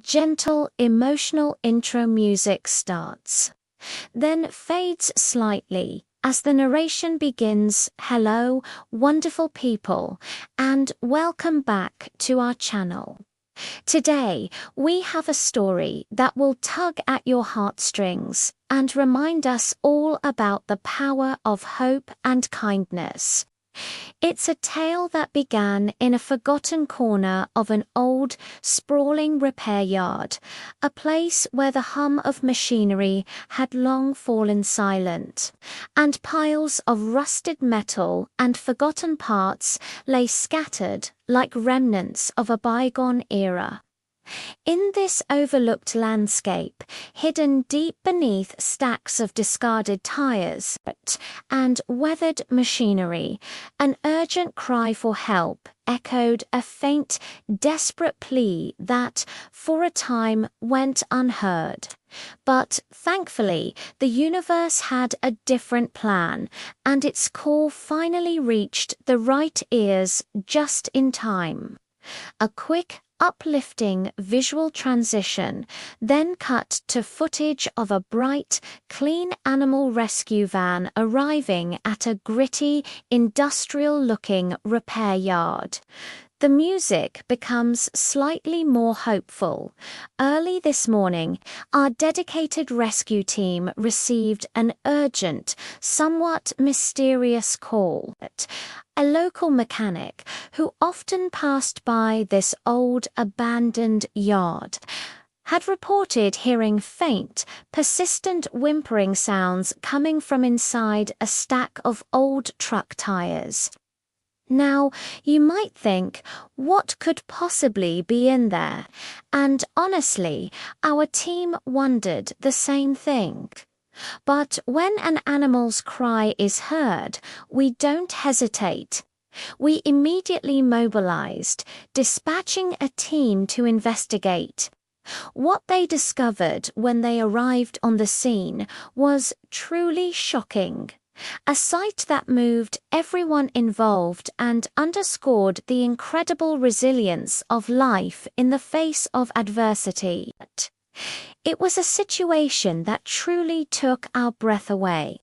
gentle, emotional intro music starts, then fades slightly as the narration begins. Hello, wonderful people, and welcome back to our channel. Today, we have a story that will tug at your heartstrings and remind us all about the power of hope and kindness. It's a tale that began in a forgotten corner of an old, sprawling repair yard, a place where the hum of machinery had long fallen silent, and piles of rusted metal and forgotten parts lay scattered like remnants of a bygone era. In this overlooked landscape, hidden deep beneath stacks of discarded tires and weathered machinery, an urgent cry for help echoed a faint, desperate plea that, for a time, went unheard. But, thankfully, the universe had a different plan, and its call finally reached the right ears just in time. A quick, uplifting visual transition then cut to footage of a bright, clean animal rescue van arriving at a gritty, industrial-looking repair yard. The music becomes slightly more hopeful. Early this morning, our dedicated rescue team received an urgent, somewhat mysterious call. A local mechanic, who often passed by this old, abandoned yard, had reported hearing faint, persistent whimpering sounds coming from inside a stack of old truck tires. Now, you might think, what could possibly be in there? And honestly, our team wondered the same thing. But when an animal's cry is heard, we don't hesitate. We immediately mobilized, dispatching a team to investigate. What they discovered when they arrived on the scene was truly shocking. A sight that moved everyone involved and underscored the incredible resilience of life in the face of adversity. It was a situation that truly took our breath away.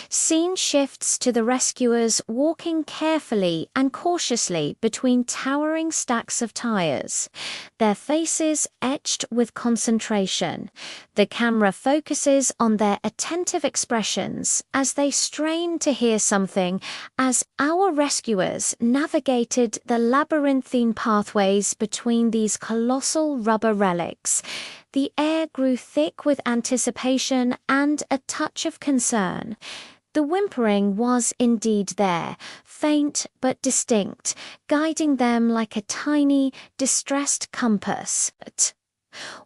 Scene shifts to the rescuers walking carefully and cautiously between towering stacks of tires, their faces etched with concentration. The camera focuses on their attentive expressions as they strain to hear something as our rescuers navigated the labyrinthine pathways between these colossal rubber relics. The air grew thick with anticipation and a touch of concern. The whimpering was indeed there, faint but distinct, guiding them like a tiny, distressed compass.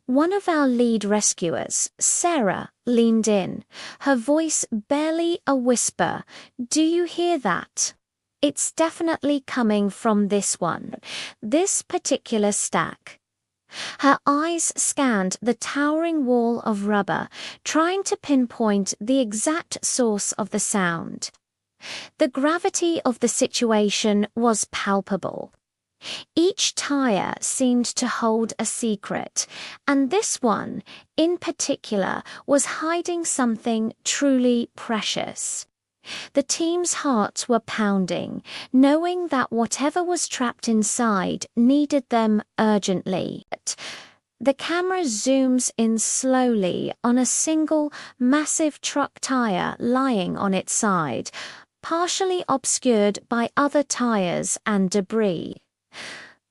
One of our lead rescuers, Sarah, leaned in, her voice barely a whisper. "Do you hear that? It's definitely coming from this one, this particular stack." Her eyes scanned the towering wall of rubber, trying to pinpoint the exact source of the sound. The gravity of the situation was palpable. Each tire seemed to hold a secret, and this one, in particular, was hiding something truly precious. The team's hearts were pounding, knowing that whatever was trapped inside needed them urgently. The camera zooms in slowly on a single, massive truck tire lying on its side, partially obscured by other tires and debris.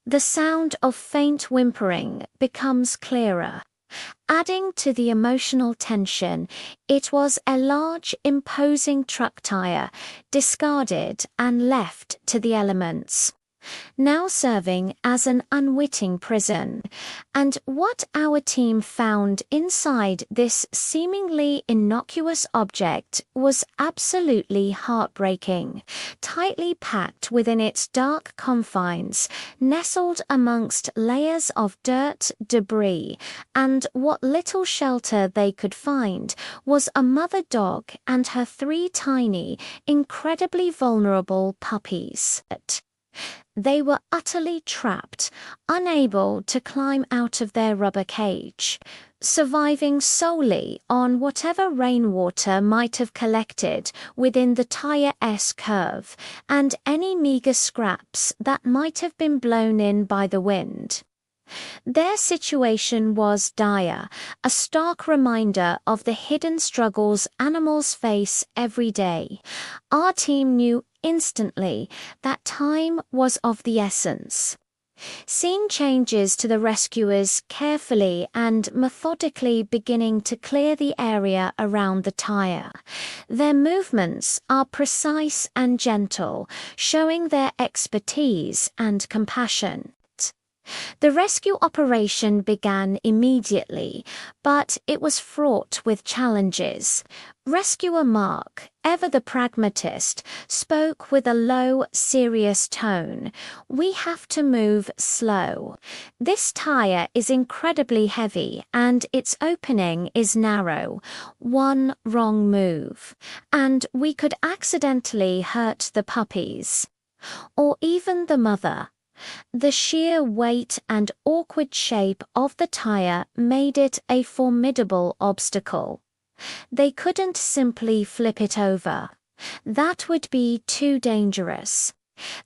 The sound of faint whimpering becomes clearer. Adding to the emotional tension, it was a large, imposing truck tire, discarded and left to the elements. now serving as an unwitting prison. And what our team found inside this seemingly innocuous object was absolutely heartbreaking. Tightly packed within its dark confines, nestled amongst layers of dirt, debris, and what little shelter they could find, was a mother dog and her 3 tiny, incredibly vulnerable puppies. They were utterly trapped, unable to climb out of their rubber cage, surviving solely on whatever rainwater might have collected within the tire S-curve and any meager scraps that might have been blown in by the wind. Their situation was dire, a stark reminder of the hidden struggles animals face every day. Our team knew instantly that time was of the essence. Scene changes to the rescuers carefully and methodically beginning to clear the area around the tire. Their movements are precise and gentle, showing their expertise and compassion. The rescue operation began immediately, but it was fraught with challenges. Rescuer Mark, ever the pragmatist, spoke with a low, serious tone. "We have to move slow. This tire is incredibly heavy and its opening is narrow. One wrong move, and we could accidentally hurt the puppies. Or even the mother." The sheer weight and awkward shape of the tire made it a formidable obstacle. They couldn't simply flip it over. That would be too dangerous.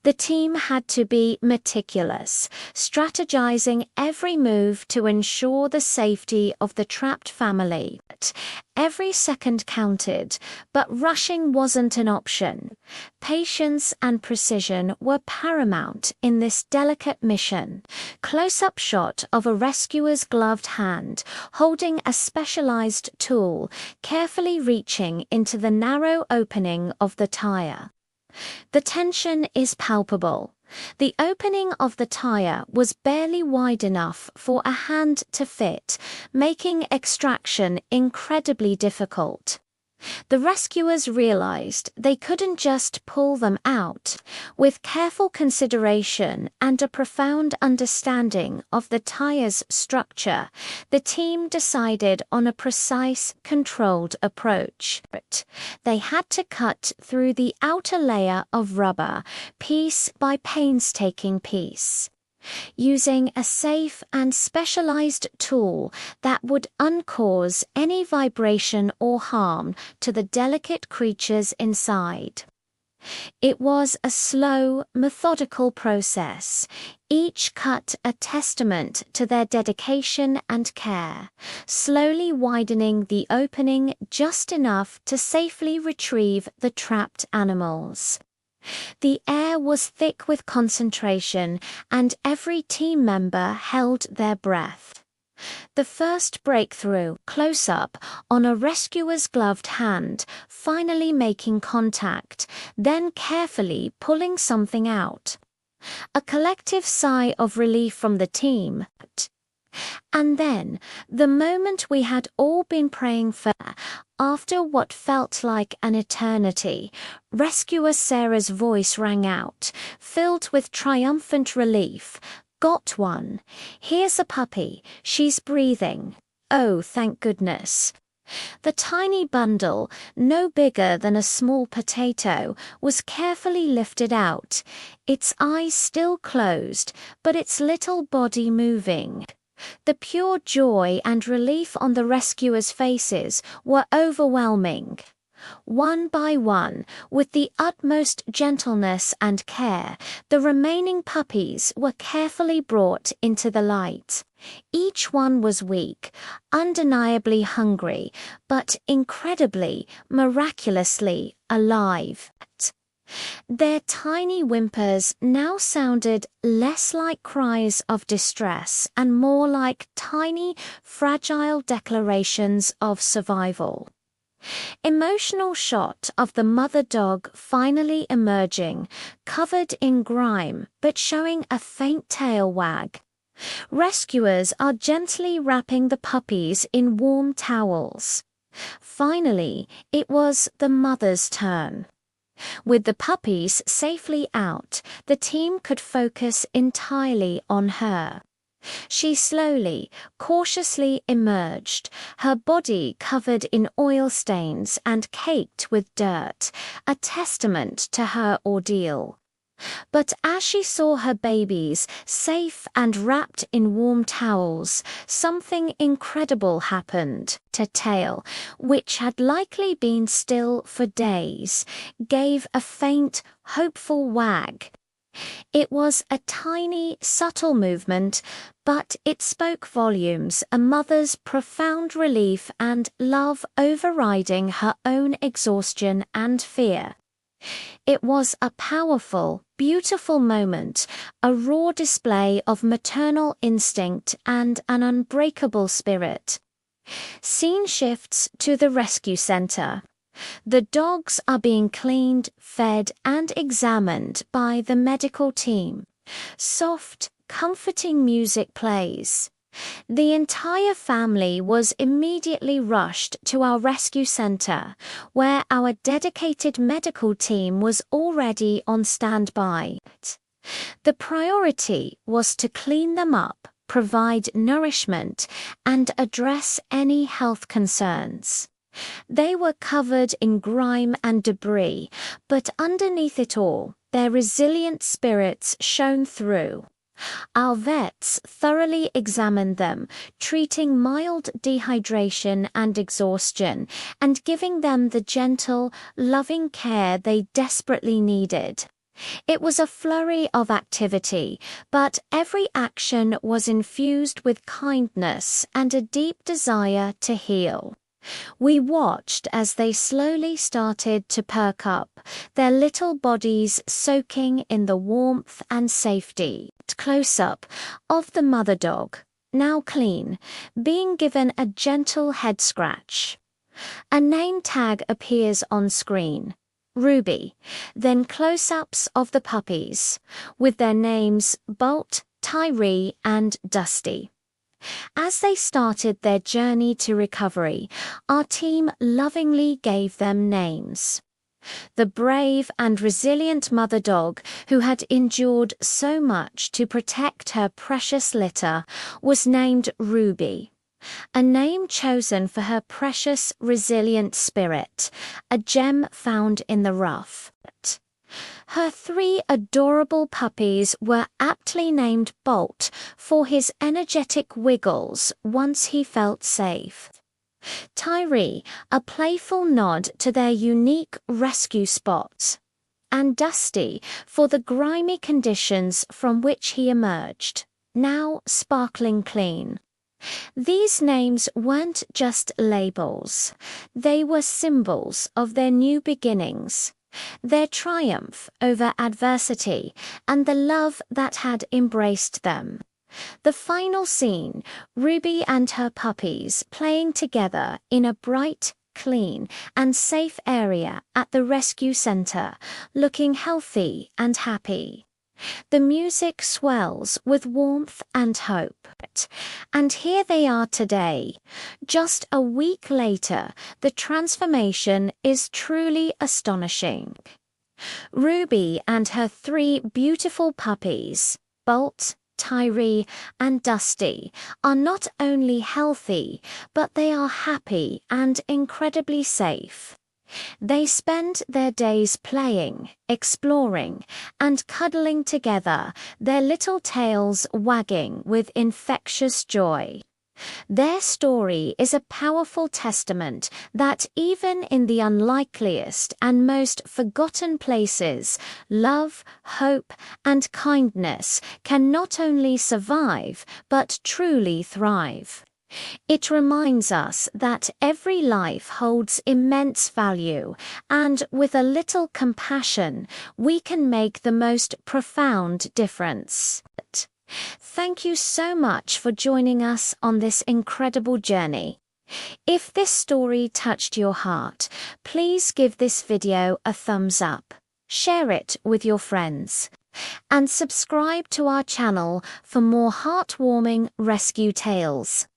The team had to be meticulous, strategizing every move to ensure the safety of the trapped family. Every second counted, but rushing wasn't an option. Patience and precision were paramount in this delicate mission. Close-up shot of a rescuer's gloved hand, holding a specialized tool, carefully reaching into the narrow opening of the tire. The tension is palpable. The opening of the tire was barely wide enough for a hand to fit, making extraction incredibly difficult. The rescuers realized they couldn't just pull them out. With careful consideration and a profound understanding of the tire's structure, the team decided on a precise, controlled approach. They had to cut through the outer layer of rubber, piece by painstaking piece, using a safe and specialized tool that would uncause any vibration or harm to the delicate creatures inside. It was a slow, methodical process, each cut a testament to their dedication and care, slowly widening the opening just enough to safely retrieve the trapped animals. The air was thick with concentration, and every team member held their breath. The first breakthrough, close up, on a rescuer's gloved hand, finally making contact, then carefully pulling something out. A collective sigh of relief from the team. And then, the moment we had all been praying for, after what felt like an eternity, rescuer Sarah's voice rang out, filled with triumphant relief. "Got one. Here's a puppy. She's breathing. Oh, thank goodness." The tiny bundle, no bigger than a small potato, was carefully lifted out, its eyes still closed, but its little body moving. The pure joy and relief on the rescuers' faces were overwhelming. One by one, with the utmost gentleness and care, the remaining puppies were carefully brought into the light. Each one was weak, undeniably hungry, but incredibly, miraculously alive. Their tiny whimpers now sounded less like cries of distress and more like tiny, fragile declarations of survival. Emotional shot of the mother dog finally emerging, covered in grime but showing a faint tail wag. Rescuers are gently wrapping the puppies in warm towels. Finally, it was the mother's turn. With the puppies safely out, the team could focus entirely on her. She slowly, cautiously emerged, her body covered in oil stains and caked with dirt, a testament to her ordeal. But as she saw her babies safe and wrapped in warm towels, something incredible happened. Her tail, which had likely been still for days, gave a faint, hopeful wag. It was a tiny, subtle movement, but it spoke volumes, a mother's profound relief and love overriding her own exhaustion and fear. It was a powerful, beautiful moment, a raw display of maternal instinct and an unbreakable spirit. Scene shifts to the rescue center. The dogs are being cleaned, fed, and examined by the medical team. Soft, comforting music plays. The entire family was immediately rushed to our rescue center, where our dedicated medical team was already on standby. The priority was to clean them up, provide nourishment, and address any health concerns. They were covered in grime and debris, but underneath it all, their resilient spirits shone through. Our vets thoroughly examined them, treating mild dehydration and exhaustion, and giving them the gentle, loving care they desperately needed. It was a flurry of activity, but every action was infused with kindness and a deep desire to heal. We watched as they slowly started to perk up, their little bodies soaking in the warmth and safety. Close-up of the mother dog, now clean, being given a gentle head scratch. A name tag appears on screen. Ruby, then close-ups of the puppies, with their names Bolt, Tyree, and Dusty. As they started their journey to recovery, our team lovingly gave them names. The brave and resilient mother dog, who had endured so much to protect her precious litter, was named Ruby, a name chosen for her precious, resilient spirit, a gem found in the rough. Her 3 adorable puppies were aptly named Bolt for his energetic wiggles once he felt safe. Tyree, a playful nod to their unique rescue spots, and Dusty for the grimy conditions from which he emerged, now sparkling clean. These names weren't just labels, they were symbols of their new beginnings, their triumph over adversity, and the love that had embraced them. The final scene, Ruby and her puppies playing together in a bright, clean, and safe area at the rescue center, looking healthy and happy. The music swells with warmth and hope. And here they are today. Just a week later, the transformation is truly astonishing. Ruby and her 3 beautiful puppies, Bolt, Tyree, and Dusty, are not only healthy, but they are happy and incredibly safe. They spend their days playing, exploring, and cuddling together, their little tails wagging with infectious joy. Their story is a powerful testament that even in the unlikeliest and most forgotten places, love, hope, and kindness can not only survive but truly thrive. It reminds us that every life holds immense value, and with a little compassion, we can make the most profound difference. Thank you so much for joining us on this incredible journey. If this story touched your heart, please give this video a thumbs up, share it with your friends, and subscribe to our channel for more heartwarming rescue tales.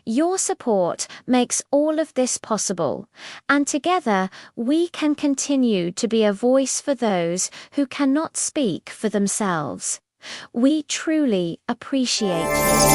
Your support makes all of this possible, and together we can continue to be a voice for those who cannot speak for themselves. We truly appreciate it.